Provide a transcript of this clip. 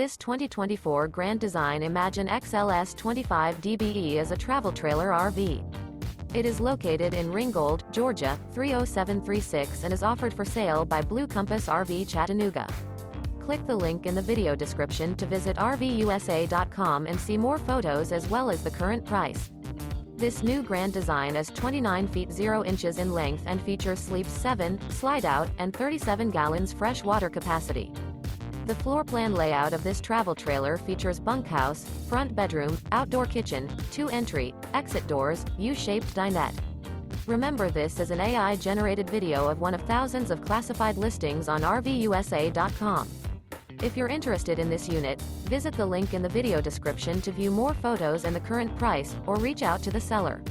This 2024 Grand Design Imagine XLS 25 DBE is a travel trailer RV. It is located in Ringgold, Georgia, 30736 and is offered for sale by Blue Compass RV Chattanooga. Click the link in the video description to visit RVUSA.com and see more photos as well as the current price. This new Grand Design is 29 feet 0 inches in length and features sleeps 7, slide-out, and 37 gallons fresh water capacity. The floor plan layout of this travel trailer features bunkhouse, front bedroom, outdoor kitchen, 2 entry, exit doors, U-shaped dinette. Remember, this is an AI-generated video of one of thousands of classified listings on RVUSA.com. If you're interested in this unit, visit the link in the video description to view more photos and the current price, or reach out to the seller.